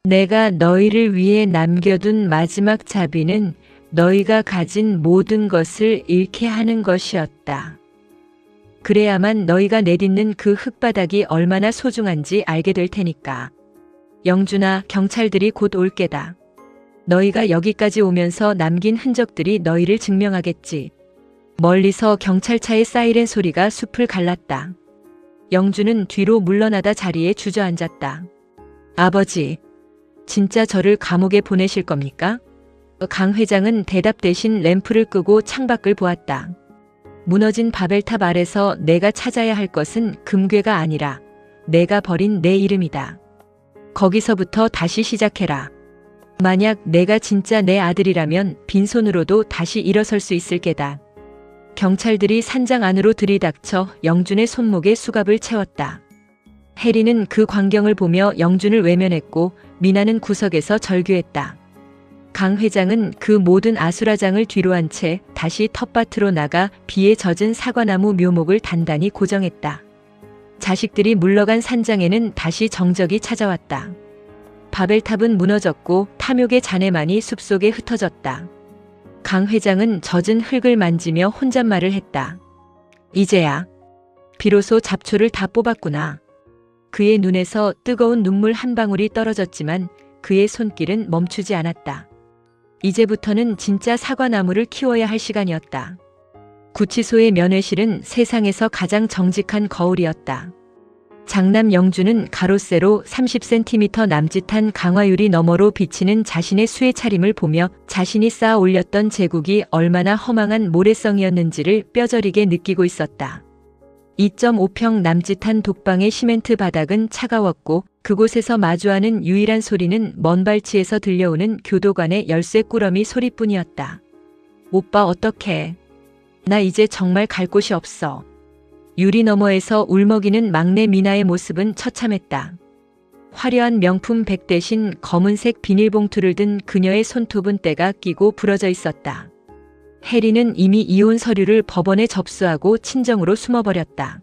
내가 너희를 위해 남겨둔 마지막 자비는 너희가 가진 모든 것을 잃게 하는 것이었다. 그래야만 너희가 내딛는 그 흙바닥이 얼마나 소중한지 알게 될 테니까. 영준아, 경찰들이 곧 올 게다. 너희가 여기까지 오면서 남긴 흔적들이 너희를 증명하겠지. 멀리서 경찰차의 사이렌 소리가 숲을 갈랐다. 영준은 뒤로 물러나다 자리에 주저앉았다. 아버지, 진짜 저를 감옥에 보내실 겁니까? 강 회장은 대답 대신 램프를 끄고 창밖을 보았다. 무너진 바벨탑 아래서 내가 찾아야 할 것은 금괴가 아니라 내가 버린 내 이름이다. 거기서부터 다시 시작해라. 만약 내가 진짜 내 아들이라면 빈손으로도 다시 일어설 수 있을 게다. 경찰들이 산장 안으로 들이닥쳐 영준의 손목에 수갑을 채웠다. 해리는 그 광경을 보며 영준을 외면했고 미나는 구석에서 절규했다. 강 회장은 그 모든 아수라장을 뒤로 한 채 다시 텃밭으로 나가 비에 젖은 사과나무 묘목을 단단히 고정했다. 자식들이 물러간 산장에는 다시 정적이 찾아왔다. 바벨탑은 무너졌고 탐욕의 잔해만이 숲속에 흩어졌다. 강 회장은 젖은 흙을 만지며 혼잣말을 했다. 이제야 비로소 잡초를 다 뽑았구나. 그의 눈에서 뜨거운 눈물 한 방울이 떨어졌지만 그의 손길은 멈추지 않았다. 이제부터는 진짜 사과나무를 키워야 할 시간이었다. 구치소의 면회실은 세상에서 가장 정직한 거울이었다. 장남 영준은 가로세로 30cm 남짓한 강화유리 너머로 비치는 자신의 수의 차림을 보며 자신이 쌓아 올렸던 제국이 얼마나 허망한 모래성이었는지를 뼈저리게 느끼고 있었다. 2.5평 남짓한 독방의 시멘트 바닥은 차가웠고 그곳에서 마주하는 유일한 소리는 먼 발치에서 들려오는 교도관의 열쇠 꾸러미 소리뿐이었다. 오빠 어떡해. 나 이제 정말 갈 곳이 없어. 유리 너머에서 울먹이는 막내 미나의 모습은 처참했다. 화려한 명품 백 대신 검은색 비닐봉투를 든 그녀의 손톱은 때가 끼고 부러져 있었다. 해리는 이미 이혼 서류를 법원에 접수하고 친정으로 숨어버렸다.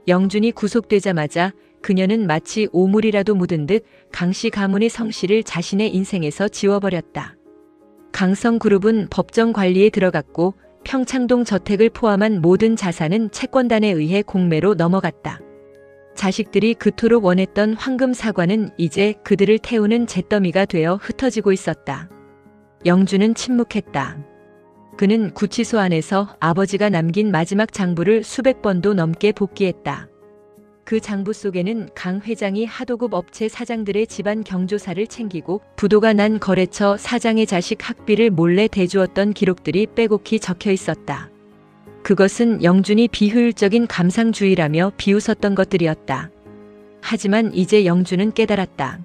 영준이 구속되자마자 그녀는 마치 오물이라도 묻은 듯 강씨 가문의 성씨를 자신의 인생에서 지워버렸다. 강성그룹은 법정 관리에 들어갔고 평창동 저택을 포함한 모든 자산은 채권단에 의해 공매로 넘어갔다. 자식들이 그토록 원했던 황금 사과는 이제 그들을 태우는 잿더미가 되어 흩어지고 있었다. 영준은 침묵했다. 그는 구치소 안에서 아버지가 남긴 마지막 장부를 수백 번도 넘게 복기했다. 그 장부 속에는 강 회장이 하도급 업체 사장들의 집안 경조사를 챙기고 부도가 난 거래처 사장의 자식 학비를 몰래 대주었던 기록들이 빼곡히 적혀 있었다. 그것은 영준이 비효율적인 감상주의라며 비웃었던 것들이었다. 하지만 이제 영준은 깨달았다.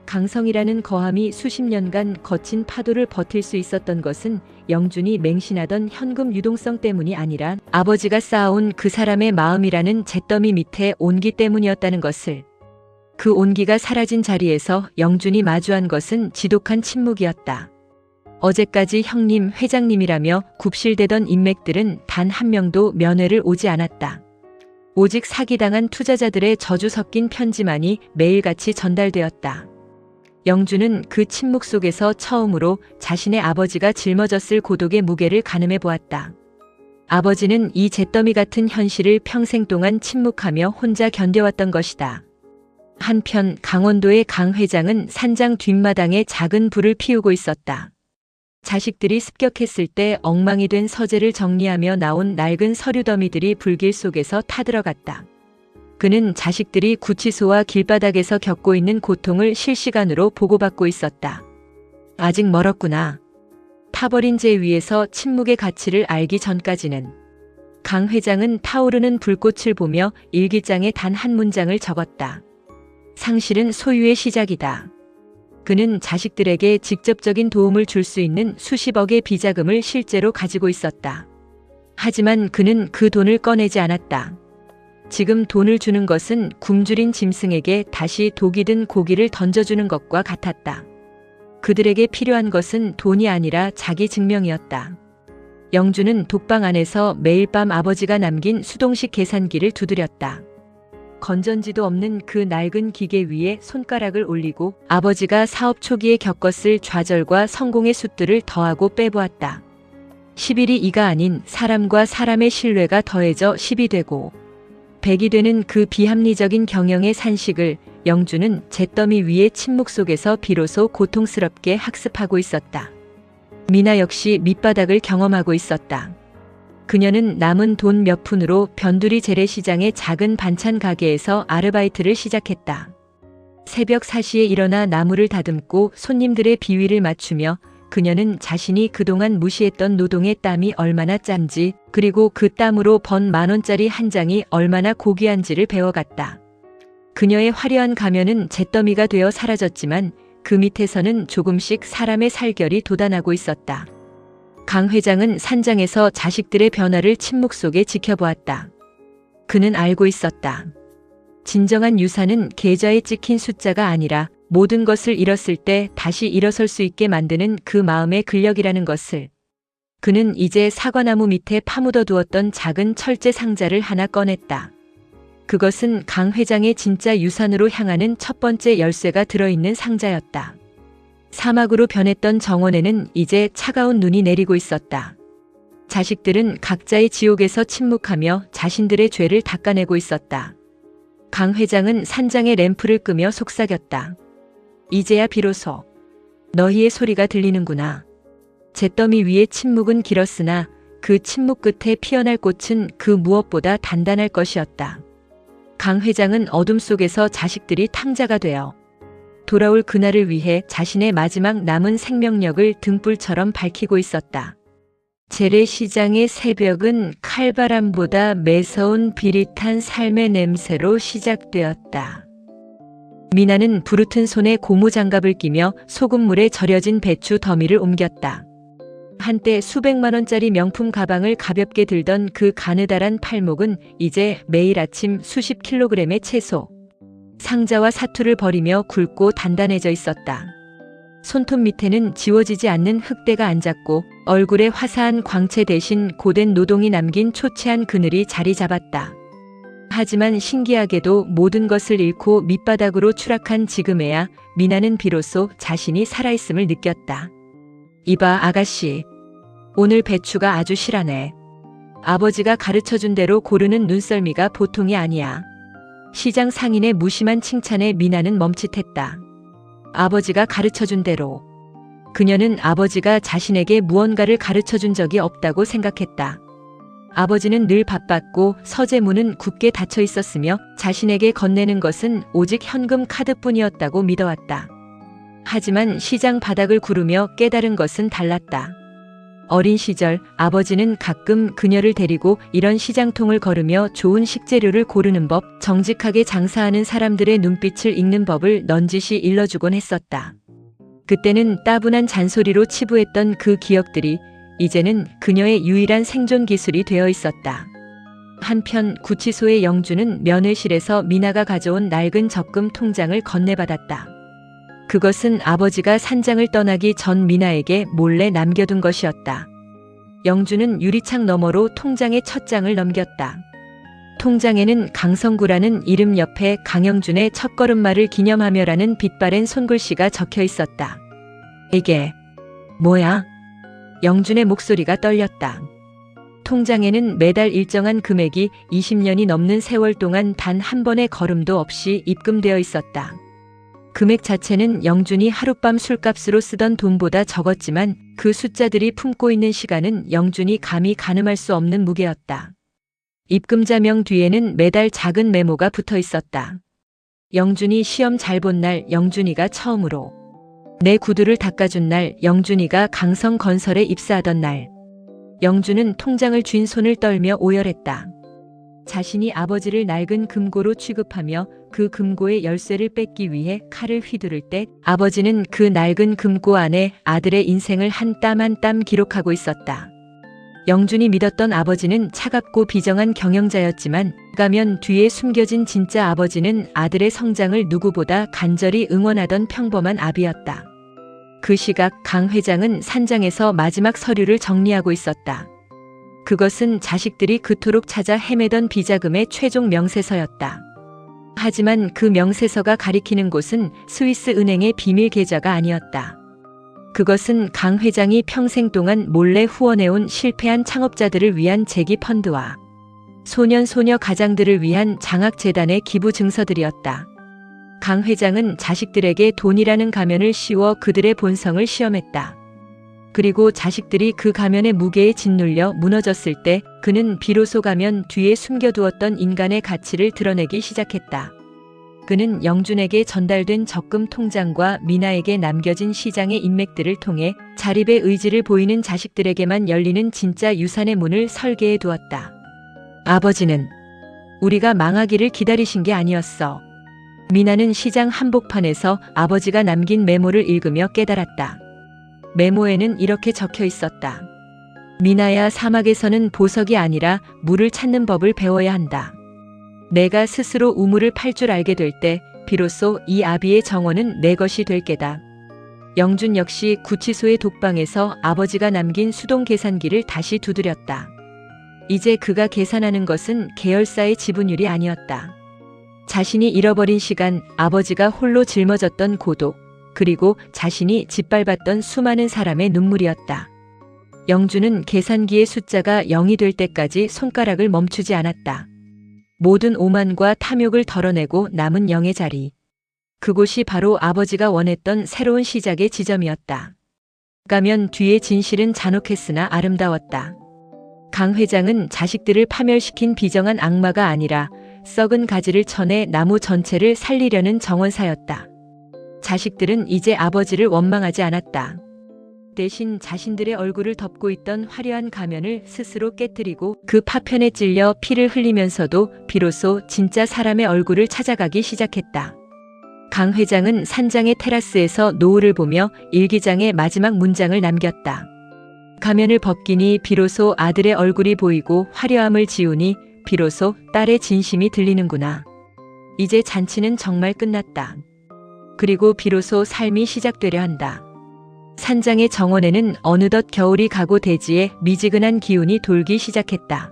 강성이라는 거함이 수십 년간 거친 파도를 버틸 수 있었던 것은 영준이 맹신하던 현금 유동성 때문이 아니라 아버지가 쌓아온 그 사람의 마음이라는 잿더미 밑에 온기 때문이었다는 것을. 그 온기가 사라진 자리에서 영준이 마주한 것은 지독한 침묵이었다. 어제까지 형님, 회장님이라며 굽실대던 인맥들은 단 한 명도 면회를 오지 않았다. 오직 사기당한 투자자들의 저주 섞인 편지만이 매일같이 전달되었다. 영준은 그 침묵 속에서 처음으로 자신의 아버지가 짊어졌을 고독의 무게를 가늠해 보았다. 아버지는 이 잿더미 같은 현실을 평생 동안 침묵하며 혼자 견뎌왔던 것이다. 한편 강원도의 강 회장은 산장 뒷마당에 작은 불을 피우고 있었다. 자식들이 습격했을 때 엉망이 된 서재를 정리하며 나온 낡은 서류 더미들이 불길 속에서 타들어갔다. 그는 자식들이 구치소와 길바닥에서 겪고 있는 고통을 실시간으로 보고받고 있었다. 아직 멀었구나. 타버린 재 위에서 침묵의 가치를 알기 전까지는. 강 회장은 타오르는 불꽃을 보며 일기장에 단 한 문장을 적었다. 상실은 소유의 시작이다. 그는 자식들에게 직접적인 도움을 줄 수 있는 수십억의 비자금을 실제로 가지고 있었다. 하지만 그는 그 돈을 꺼내지 않았다. 지금 돈을 주는 것은 굶주린 짐승에게 다시 독이 든 고기를 던져주는 것과 같았다. 그들에게 필요한 것은 돈이 아니라 자기 증명이었다. 영준은 독방 안에서 매일 밤 아버지가 남긴 수동식 계산기를 두드렸다. 건전지도 없는 그 낡은 기계 위에 손가락을 올리고 아버지가 사업 초기에 겪었을 좌절과 성공의 숫들을 더하고 빼보았다. 11이 2가 아닌 사람과 사람의 신뢰가 더해져 10이 되고 100이 되는 그 비합리적인 경영의 산식을 영주는 잿더미 위의 침묵 속에서 비로소 고통스럽게 학습하고 있었다. 미나 역시 밑바닥을 경험하고 있었다. 그녀는 남은 돈 몇 푼으로 변두리 재래시장의 작은 반찬 가게에서 아르바이트를 시작했다. 새벽 4시에 일어나 나무를 다듬고 손님들의 비위를 맞추며 그녀는 자신이 그동안 무시했던 노동의 땀이 얼마나 짠지, 그리고 그 땀으로 번 10,000원짜리 한 장이 얼마나 고귀한지를 배워갔다. 그녀의 화려한 가면은 잿더미가 되어 사라졌지만 그 밑에서는 조금씩 사람의 살결이 돋아나고 있었다. 강 회장은 산장에서 자식들의 변화를 침묵 속에 지켜보았다. 그는 알고 있었다. 진정한 유산은 계좌에 찍힌 숫자가 아니라 모든 것을 잃었을 때 다시 일어설 수 있게 만드는 그 마음의 근력이라는 것을. 그는 이제 사과나무 밑에 파묻어 두었던 작은 철제 상자를 하나 꺼냈다. 그것은 강 회장의 진짜 유산으로 향하는 첫 번째 열쇠가 들어있는 상자였다. 사막으로 변했던 정원에는 이제 차가운 눈이 내리고 있었다. 자식들은 각자의 지옥에서 침묵하며 자신들의 죄를 닦아내고 있었다. 강 회장은 산장의 램프를 끄며 속삭였다. 이제야 비로소 너희의 소리가 들리는구나. 잿더미 위의 침묵은 길었으나 그 침묵 끝에 피어날 꽃은 그 무엇보다 단단할 것이었다. 강 회장은 어둠 속에서 자식들이 탕자가 되어 돌아올 그날을 위해 자신의 마지막 남은 생명력을 등불처럼 밝히고 있었다. 재래시장의 새벽은 칼바람보다 매서운 비릿한 삶의 냄새로 시작되었다. 미나는 부르튼 손에 고무장갑을 끼며 소금물에 절여진 배추 더미를 옮겼다. 한때 수백만 원짜리 명품 가방을 가볍게 들던 그 가느다란 팔목은 이제 매일 아침 수십 킬로그램의 채소, 상자와 사투를 버리며 굵고 단단해져 있었다. 손톱 밑에는 지워지지 않는 흙대가 앉았고 얼굴에 화사한 광채 대신 고된 노동이 남긴 초췌한 그늘이 자리 잡았다. 하지만 신기하게도 모든 것을 잃고 밑바닥으로 추락한 지금에야 미나는 비로소 자신이 살아있음을 느꼈다. 이봐 아가씨, 오늘 배추가 아주 실하네. 아버지가 가르쳐준 대로 고르는 눈썰미가 보통이 아니야. 시장 상인의 무심한 칭찬에 미나는 멈칫했다. 아버지가 가르쳐준 대로. 그녀는 아버지가 자신에게 무언가를 가르쳐준 적이 없다고 생각했다. 아버지는 늘 바빴고 서재문은 굳게 닫혀 있었으며 자신에게 건네는 것은 오직 현금 카드뿐이었다고 믿어왔다. 하지만 시장 바닥을 구르며 깨달은 것은 달랐다. 어린 시절 아버지는 가끔 그녀를 데리고 이런 시장통을 걸으며 좋은 식재료를 고르는 법, 정직하게 장사하는 사람들의 눈빛을 읽는 법을 넌지시 일러주곤 했었다. 그때는 따분한 잔소리로 치부했던 그 기억들이 이제는 그녀의 유일한 생존 기술이 되어 있었다. 한편 구치소의 영주는 면회실에서 미나가 가져온 낡은 적금 통장을 건네받았다. 그것은 아버지가 산장을 떠나기 전 미나에게 몰래 남겨둔 것이었다. 영주는 유리창 너머로 통장의 첫 장을 넘겼다. 통장에는 강성구라는 이름 옆에 강영준의 첫걸음마를 기념하며라는 빛바랜 손글씨가 적혀 있었다. 이게 뭐야? 영준의 목소리가 떨렸다. 통장에는 매달 일정한 금액이 20년이 넘는 세월 동안 단 한 번의 걸음도 없이 입금되어 있었다. 금액 자체는 영준이 하룻밤 술값으로 쓰던 돈보다 적었지만 그 숫자들이 품고 있는 시간은 영준이 감히 가늠할 수 없는 무게였다. 입금자명 뒤에는 매달 작은 메모가 붙어 있었다. 영준이 시험 잘 본 날, 영준이가 처음으로 내 구두를 닦아준 날, 영준이가 강성건설에 입사하던 날. 영준은 통장을 쥔 손을 떨며 오열했다. 자신이 아버지를 낡은 금고로 취급하며 그 금고의 열쇠를 뺏기 위해 칼을 휘두를 때 아버지는 그 낡은 금고 안에 아들의 인생을 한 땀 한 땀 기록하고 있었다. 영준이 믿었던 아버지는 차갑고 비정한 경영자였지만 가면 뒤에 숨겨진 진짜 아버지는 아들의 성장을 누구보다 간절히 응원하던 평범한 아비였다. 그 시각 강 회장은 산장에서 마지막 서류를 정리하고 있었다. 그것은 자식들이 그토록 찾아 헤매던 비자금의 최종 명세서였다. 하지만 그 명세서가 가리키는 곳은 스위스 은행의 비밀 계좌가 아니었다. 그것은 강 회장이 평생 동안 몰래 후원해온 실패한 창업자들을 위한 재기 펀드와 소년 소녀 가장들을 위한 장학재단의 기부 증서들이었다. 강 회장은 자식들에게 돈이라는 가면을 씌워 그들의 본성을 시험했다. 그리고 자식들이 그 가면의 무게에 짓눌려 무너졌을 때 그는 비로소 가면 뒤에 숨겨두었던 인간의 가치를 드러내기 시작했다. 그는 영준에게 전달된 적금 통장과 미나에게 남겨진 시장의 인맥들을 통해 자립의 의지를 보이는 자식들에게만 열리는 진짜 유산의 문을 설계해 두었다. 아버지는 우리가 망하기를 기다리신 게 아니었어. 미나는 시장 한복판에서 아버지가 남긴 메모를 읽으며 깨달았다. 메모에는 이렇게 적혀 있었다. 미나야, 사막에서는 보석이 아니라 물을 찾는 법을 배워야 한다. 내가 스스로 우물을 팔 줄 알게 될 때 비로소 이 아비의 정원은 내 것이 될 게다. 영준 역시 구치소의 독방에서 아버지가 남긴 수동 계산기를 다시 두드렸다. 이제 그가 계산하는 것은 계열사의 지분율이 아니었다. 자신이 잃어버린 시간, 아버지가 홀로 짊어졌던 고독, 그리고 자신이 짓밟았던 수많은 사람의 눈물이었다. 영준은 계산기의 숫자가 0이 될 때까지 손가락을 멈추지 않았다. 모든 오만과 탐욕을 덜어내고 남은 0의 자리. 그곳이 바로 아버지가 원했던 새로운 시작의 지점이었다. 가면 뒤의 진실은 잔혹했으나 아름다웠다. 강 회장은 자식들을 파멸시킨 비정한 악마가 아니라 썩은 가지를 쳐내 나무 전체를 살리려는 정원사였다. 자식들은 이제 아버지를 원망하지 않았다. 대신 자신들의 얼굴을 덮고 있던 화려한 가면을 스스로 깨뜨리고 그 파편에 찔려 피를 흘리면서도 비로소 진짜 사람의 얼굴을 찾아가기 시작했다. 강 회장은 산장의 테라스에서 노을을 보며 일기장의 마지막 문장을 남겼다. 가면을 벗기니 비로소 아들의 얼굴이 보이고 화려함을 지우니 비로소 딸의 진심이 들리는구나. 이제 잔치는 정말 끝났다. 그리고 비로소 삶이 시작되려 한다. 산장의 정원에는 어느덧 겨울이 가고 대지에 미지근한 기운이 돌기 시작했다.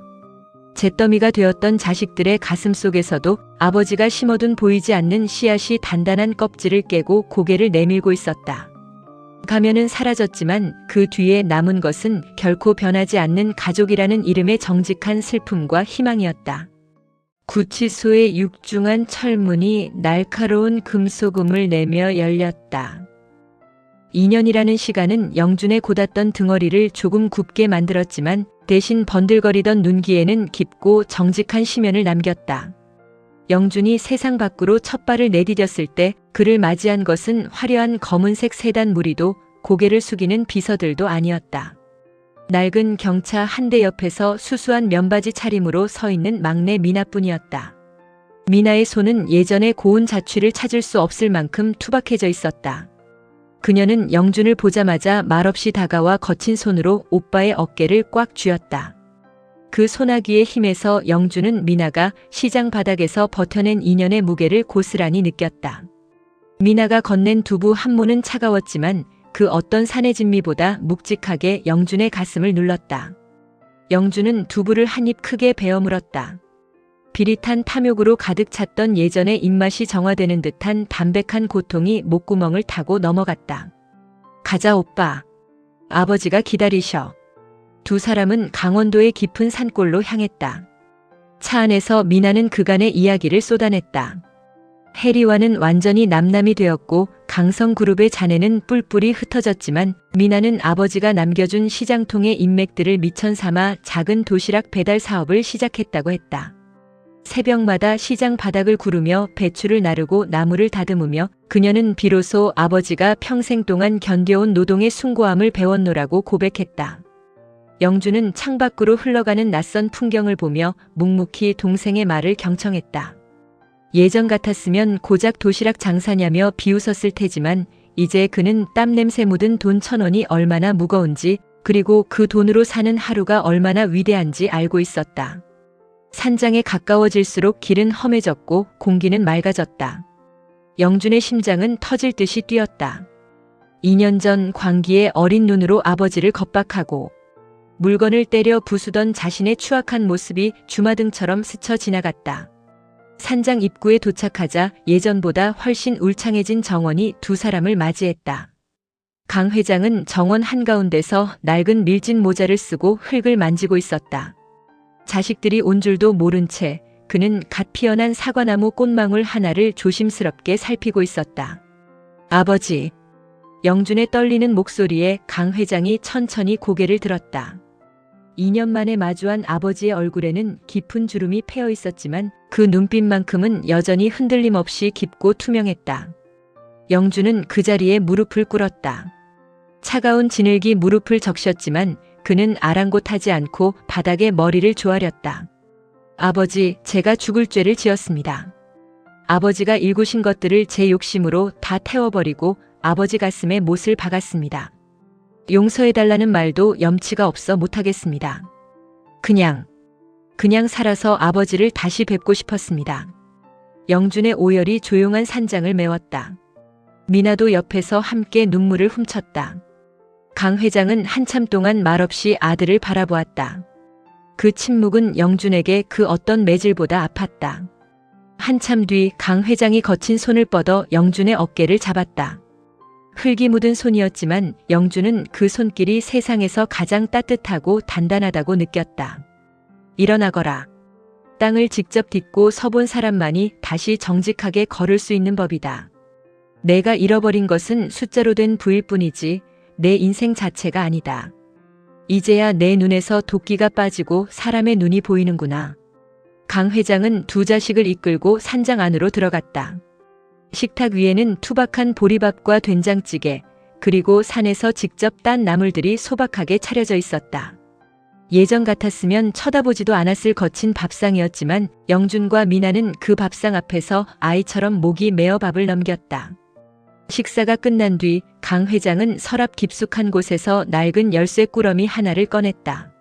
잿더미가 되었던 자식들의 가슴 속에서도 아버지가 심어둔 보이지 않는 씨앗이 단단한 껍질을 깨고 고개를 내밀고 있었다. 가면은 사라졌지만 그 뒤에 남은 것은 결코 변하지 않는 가족이라는 이름의 정직한 슬픔과 희망이었다. 구치소의 육중한 철문이 날카로운 금소금을 내며 열렸다. 2년이라는 시간은 영준의 곧았던 등허리를 조금 굽게 만들었지만 대신 번들거리던 눈기에는 깊고 정직한 심연을 남겼다. 영준이 세상 밖으로 첫 발을 내디뎠을 때 그를 맞이한 것은 화려한 검은색 세단 무리도 고개를 숙이는 비서들도 아니었다. 낡은 경차 한 대 옆에서 수수한 면바지 차림으로 서 있는 막내 미나뿐이었다. 미나의 손은 예전의 고운 자취를 찾을 수 없을 만큼 투박해져 있었다. 그녀는 영준을 보자마자 말없이 다가와 거친 손으로 오빠의 어깨를 꽉 쥐었다. 그 소나기의 힘에서 영준은 미나가 시장 바닥에서 버텨낸 2년의 무게를 고스란히 느꼈다. 미나가 건넨 두부 한 모는 차가웠지만 그 어떤 산의 진미보다 묵직하게 영준의 가슴을 눌렀다. 영준은 두부를 한 입 크게 베어 물었다. 비릿한 탐욕으로 가득 찼던 예전의 입맛이 정화되는 듯한 담백한 고통이 목구멍을 타고 넘어갔다. 가자 오빠. 아버지가 기다리셔. 두 사람은 강원도의 깊은 산골로 향했다. 차 안에서 미나는 그간의 이야기를 쏟아냈다. 해리와는 완전히 남남이 되었고 강성그룹의 잔해는 뿔뿔이 흩어졌지만 미나는 아버지가 남겨준 시장통의 인맥들을 미천 삼아 작은 도시락 배달 사업을 시작했다고 했다. 새벽마다 시장 바닥을 구르며 배추를 나르고 나무를 다듬으며 그녀는 비로소 아버지가 평생 동안 견뎌온 노동의 숭고함을 배웠노라고 고백했다. 영준은 창밖으로 흘러가는 낯선 풍경을 보며 묵묵히 동생의 말을 경청했다. 예전 같았으면 고작 도시락 장사냐며 비웃었을 테지만 이제 그는 땀냄새 묻은 돈 1,000원이 얼마나 무거운지 그리고 그 돈으로 사는 하루가 얼마나 위대한지 알고 있었다. 산장에 가까워질수록 길은 험해졌고 공기는 맑아졌다. 영준의 심장은 터질 듯이 뛰었다. 2년 전 광기의 어린 눈으로 아버지를 겁박하고 물건을 때려 부수던 자신의 추악한 모습이 주마등처럼 스쳐 지나갔다. 산장 입구에 도착하자 예전보다 훨씬 울창해진 정원이 두 사람을 맞이했다. 강 회장은 정원 한가운데서 낡은 밀짚 모자를 쓰고 흙을 만지고 있었다. 자식들이 온 줄도 모른 채 그는 갓 피어난 사과나무 꽃망울 하나를 조심스럽게 살피고 있었다. 아버지. 영준의 떨리는 목소리에 강 회장이 천천히 고개를 들었다. 2년 만에 마주한 아버지의 얼굴에는 깊은 주름이 패여 있었지만 그 눈빛만큼은 여전히 흔들림 없이 깊고 투명했다. 영준은 그 자리에 무릎을 꿇었다. 차가운 진흙이 무릎을 적셨지만 그는 아랑곳하지 않고 바닥에 머리를 조아렸다. 아버지, 제가 죽을 죄를 지었습니다. 아버지가 일구신 것들을 제 욕심으로 다 태워버리고 아버지 가슴에 못을 박았습니다. 용서해달라는 말도 염치가 없어 못하겠습니다. 그냥 살아서 아버지를 다시 뵙고 싶었습니다. 영준의 오열이 조용한 산장을 메웠다. 미나도 옆에서 함께 눈물을 훔쳤다. 강 회장은 한참 동안 말없이 아들을 바라보았다. 그 침묵은 영준에게 그 어떤 매질보다 아팠다. 한참 뒤 강 회장이 거친 손을 뻗어 영준의 어깨를 잡았다. 흙이 묻은 손이었지만 영준은 그 손길이 세상에서 가장 따뜻하고 단단하다고 느꼈다. 일어나거라. 땅을 직접 딛고 서본 사람만이 다시 정직하게 걸을 수 있는 법이다. 내가 잃어버린 것은 숫자로 된 부일 뿐이지 내 인생 자체가 아니다. 이제야 내 눈에서 도끼가 빠지고 사람의 눈이 보이는구나. 강 회장은 두 자식을 이끌고 산장 안으로 들어갔다. 식탁 위에는 투박한 보리밥과 된장찌개, 그리고 산에서 직접 딴 나물들이 소박하게 차려져 있었다. 예전 같았으면 쳐다보지도 않았을 거친 밥상이었지만 영준과 미나는 그 밥상 앞에서 아이처럼 목이 메어 밥을 넘겼다. 식사가 끝난 뒤 강 회장은 서랍 깊숙한 곳에서 낡은 열쇠 꾸러미 하나를 꺼냈다.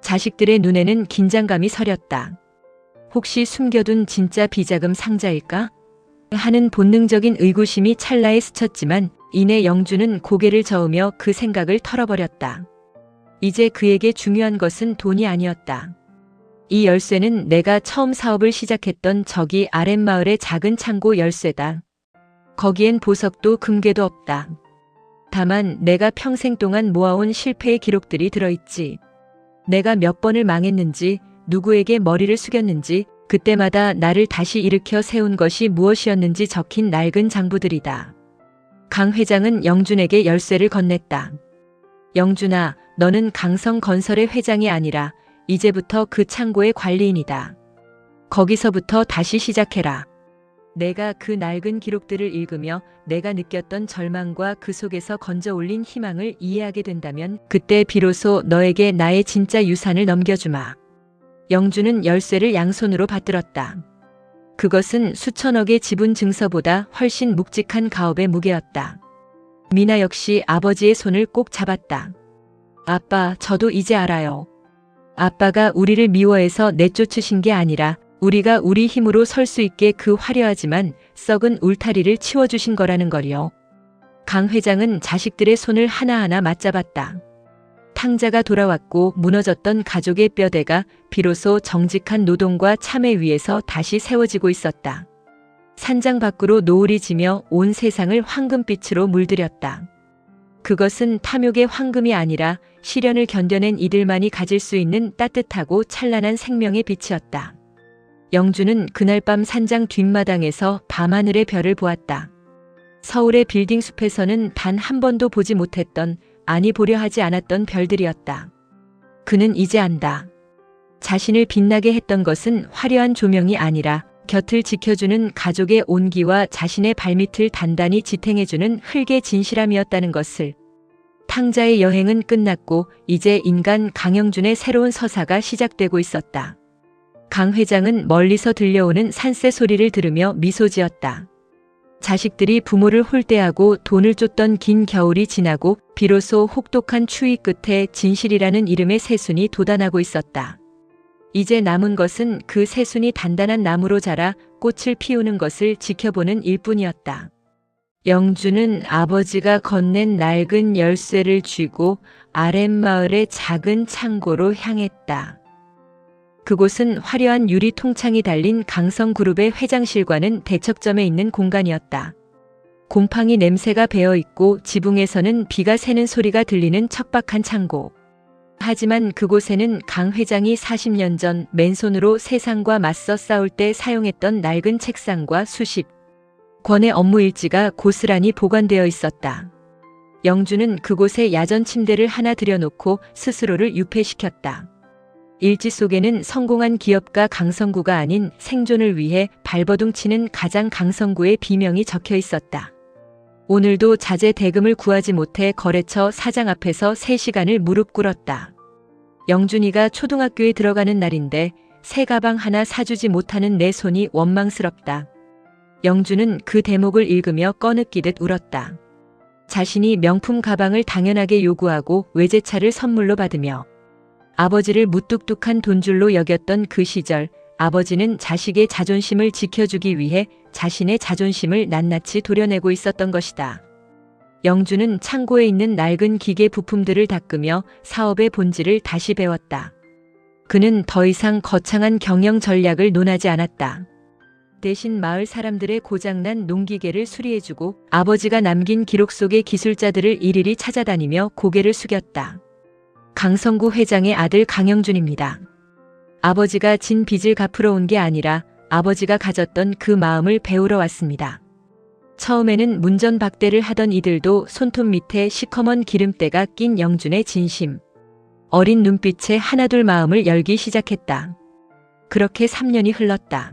자식들의 눈에는 긴장감이 서렸다. 혹시 숨겨둔 진짜 비자금 상자일까? 하는 본능적인 의구심이 찰나에 스쳤지만 이내 영준은 고개를 저으며 그 생각을 털어버렸다. 이제 그에게 중요한 것은 돈이 아니었다. 이 열쇠는 내가 처음 사업을 시작했던 저기 아랫마을의 작은 창고 열쇠다. 거기엔 보석도 금괴도 없다. 다만 내가 평생 동안 모아온 실패의 기록들이 들어있지. 내가 몇 번을 망했는지, 누구에게 머리를 숙였는지, 그때마다 나를 다시 일으켜 세운 것이 무엇이었는지 적힌 낡은 장부들이다. 강 회장은 영준에게 열쇠를 건넸다. 영준아, 너는 강성건설의 회장이 아니라 이제부터 그 창고의 관리인이다. 거기서부터 다시 시작해라. 내가 그 낡은 기록들을 읽으며 내가 느꼈던 절망과 그 속에서 건져 올린 희망을 이해하게 된다면 그때 비로소 너에게 나의 진짜 유산을 넘겨주마. 영준은 열쇠를 양손으로 받들었다. 그것은 수천억의 지분 증서보다 훨씬 묵직한 가업의 무게였다. 미나 역시 아버지의 손을 꼭 잡았다. 아빠, 저도 이제 알아요. 아빠가 우리를 미워해서 내쫓으신 게 아니라 우리가 우리 힘으로 설 수 있게 그 화려하지만 썩은 울타리를 치워주신 거라는 걸요. 강 회장은 자식들의 손을 하나하나 맞잡았다. 탕자가 돌아왔고 무너졌던 가족의 뼈대가 비로소 정직한 노동과 참회 위에서 다시 세워지고 있었다. 산장 밖으로 노을이 지며 온 세상을 황금빛으로 물들였다. 그것은 탐욕의 황금이 아니라 시련을 견뎌낸 이들만이 가질 수 있는 따뜻하고 찬란한 생명의 빛이었다. 영준은 그날 밤 산장 뒷마당에서 밤하늘의 별을 보았다. 서울의 빌딩 숲에서는 단 한 번도 보지 못했던, 아니 보려 하지 않았던 별들이었다. 그는 이제 안다. 자신을 빛나게 했던 것은 화려한 조명이 아니라 곁을 지켜주는 가족의 온기와 자신의 발밑을 단단히 지탱해주는 흙의 진실함이었다는 것을. 탕자의 여행은 끝났고 이제 인간 강영준의 새로운 서사가 시작되고 있었다. 강 회장은 멀리서 들려오는 산새 소리를 들으며 미소 지었다. 자식들이 부모를 홀대하고 돈을 쫓던 긴 겨울이 지나고 비로소 혹독한 추위 끝에 진실이라는 이름의 새순이 돋아나고 있었다. 이제 남은 것은 그 새순이 단단한 나무로 자라 꽃을 피우는 것을 지켜보는 일뿐이었다. 영준은 아버지가 건넨 낡은 열쇠를 쥐고 아랫마을의 작은 창고로 향했다. 그곳은 화려한 유리 통창이 달린 강성그룹의 회장실과는 대척점에 있는 공간이었다. 곰팡이 냄새가 배어있고 지붕에서는 비가 새는 소리가 들리는 척박한 창고. 하지만 그곳에는 강 회장이 40년 전 맨손으로 세상과 맞서 싸울 때 사용했던 낡은 책상과 수십 권의 업무 일지가 고스란히 보관되어 있었다. 영주는 그곳에 야전 침대를 하나 들여놓고 스스로를 유폐시켰다. 일지 속에는 성공한 기업가 강성구가 아닌 생존을 위해 발버둥치는 가장 강성구의 비명이 적혀 있었다. 오늘도 자재 대금을 구하지 못해 거래처 사장 앞에서 3시간을 무릎 꿇었다. 영준이가 초등학교에 들어가는 날인데 새 가방 하나 사주지 못하는 내 손이 원망스럽다. 영준은 그 대목을 읽으며 꺼느끼듯 울었다. 자신이 명품 가방을 당연하게 요구하고 외제차를 선물로 받으며 아버지를 무뚝뚝한 돈줄로 여겼던 그 시절, 아버지는 자식의 자존심을 지켜주기 위해 자신의 자존심을 낱낱이 도려내고 있었던 것이다. 영주는 창고에 있는 낡은 기계 부품들을 닦으며 사업의 본질을 다시 배웠다. 그는 더 이상 거창한 경영 전략을 논하지 않았다. 대신 마을 사람들의 고장난 농기계를 수리해주고 아버지가 남긴 기록 속의 기술자들을 일일이 찾아다니며 고개를 숙였다. 강성구 회장의 아들 강영준입니다. 아버지가 진 빚을 갚으러 온 게 아니라 아버지가 가졌던 그 마음을 배우러 왔습니다. 처음에는 문전박대를 하던 이들도 손톱 밑에 시커먼 기름때가 낀 영준의 진심. 어린 눈빛에 하나둘 마음을 열기 시작했다. 그렇게 3년이 흘렀다.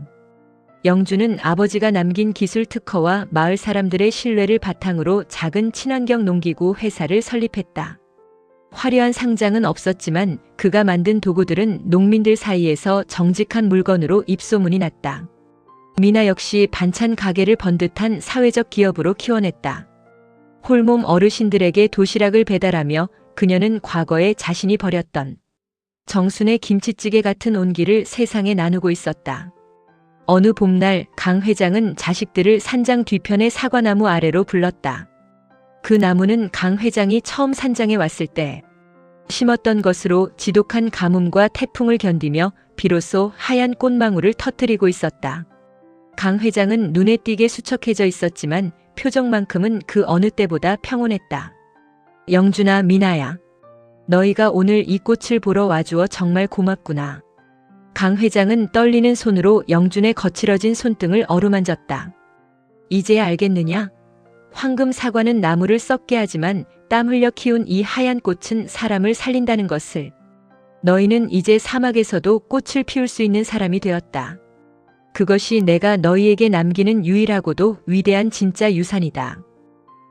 영준은 아버지가 남긴 기술 특허와 마을 사람들의 신뢰를 바탕으로 작은 친환경 농기구 회사를 설립했다. 화려한 상장은 없었지만 그가 만든 도구들은 농민들 사이에서 정직한 물건으로 입소문이 났다. 미나 역시 반찬 가게를 번듯한 사회적 기업으로 키워냈다. 홀몸 어르신들에게 도시락을 배달하며 그녀는 과거에 자신이 버렸던 정순의 김치찌개 같은 온기를 세상에 나누고 있었다. 어느 봄날 강 회장은 자식들을 산장 뒤편의 사과나무 아래로 불렀다. 그 나무는 강 회장이 처음 산장에 왔을 때 심었던 것으로 지독한 가뭄과 태풍을 견디며 비로소 하얀 꽃망울을 터뜨리고 있었다. 강 회장은 눈에 띄게 수척해져 있었지만 표정만큼은 그 어느 때보다 평온했다. 영준아, 미나야. 너희가 오늘 이 꽃을 보러 와주어 정말 고맙구나. 강 회장은 떨리는 손으로 영준의 거칠어진 손등을 어루만졌다. 이제야 알겠느냐? 황금 사과는 나무를 썩게 하지만 땀 흘려 키운 이 하얀 꽃은 사람을 살린다는 것을. 너희는 이제 사막에서도 꽃을 피울 수 있는 사람이 되었다. 그것이 내가 너희에게 남기는 유일하고도 위대한 진짜 유산이다.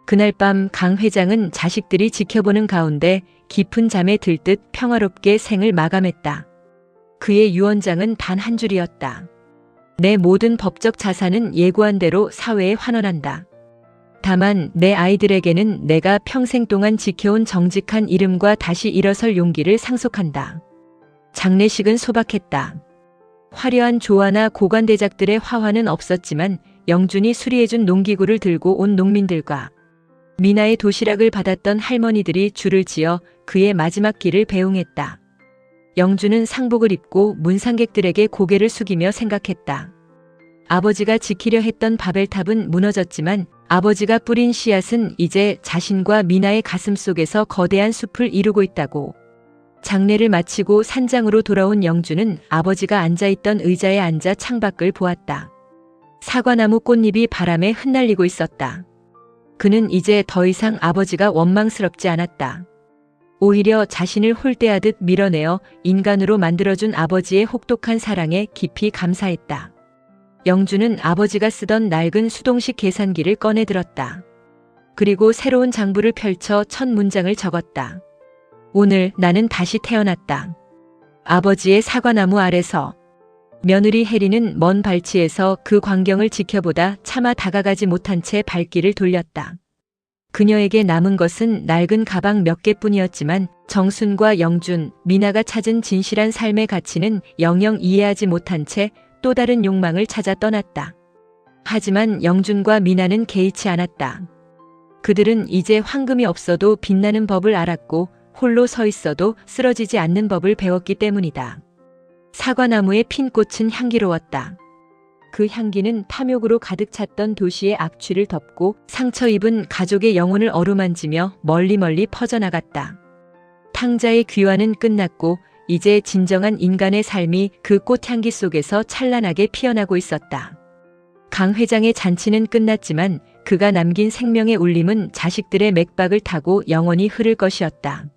그날 밤 강 회장은 자식들이 지켜보는 가운데 깊은 잠에 들 듯 평화롭게 생을 마감했다. 그의 유언장은 단 한 줄이었다. 내 모든 법적 자산은 예고한 대로 사회에 환원한다. 다만 내 아이들에게는 내가 평생 동안 지켜온 정직한 이름과 다시 일어설 용기를 상속한다. 장례식은 소박했다. 화려한 조화나 고관대작들의 화환은 없었지만 영준이 수리해준 농기구를 들고 온 농민들과 미나의 도시락을 받았던 할머니들이 줄을 지어 그의 마지막 길을 배웅했다. 영준은 상복을 입고 문상객들에게 고개를 숙이며 생각했다. 아버지가 지키려 했던 바벨탑은 무너졌지만 아버지가 뿌린 씨앗은 이제 자신과 미나의 가슴 속에서 거대한 숲을 이루고 있다고. 장례를 마치고 산장으로 돌아온 영준은 아버지가 앉아있던 의자에 앉아 창밖을 보았다. 사과나무 꽃잎이 바람에 흩날리고 있었다. 그는 이제 더 이상 아버지가 원망스럽지 않았다. 오히려 자신을 홀대하듯 밀어내어 인간으로 만들어준 아버지의 혹독한 사랑에 깊이 감사했다. 영준은 아버지가 쓰던 낡은 수동식 계산기를 꺼내 들었다. 그리고 새로운 장부를 펼쳐 첫 문장을 적었다. 오늘 나는 다시 태어났다. 아버지의 사과나무 아래서. 며느리 혜리는 먼 발치에서 그 광경을 지켜보다 차마 다가가지 못한 채 발길을 돌렸다. 그녀에게 남은 것은 낡은 가방 몇 개뿐이었지만 정순과 영준, 미나가 찾은 진실한 삶의 가치는 영영 이해하지 못한 채 또 다른 욕망을 찾아 떠났다. 하지만 영준과 미나는 개의치 않았다. 그들은 이제 황금이 없어도 빛나는 법을 알았고 홀로 서 있어도 쓰러지지 않는 법을 배웠기 때문이다. 사과나무에 핀 꽃은 향기로웠다. 그 향기는 탐욕으로 가득 찼던 도시의 악취를 덮고 상처 입은 가족의 영혼을 어루만지며 멀리 퍼져나갔다. 탕자의 귀환은 끝났고 이제 진정한 인간의 삶이 그 꽃향기 속에서 찬란하게 피어나고 있었다. 강 회장의 잔치는 끝났지만 그가 남긴 생명의 울림은 자식들의 맥박을 타고 영원히 흐를 것이었다.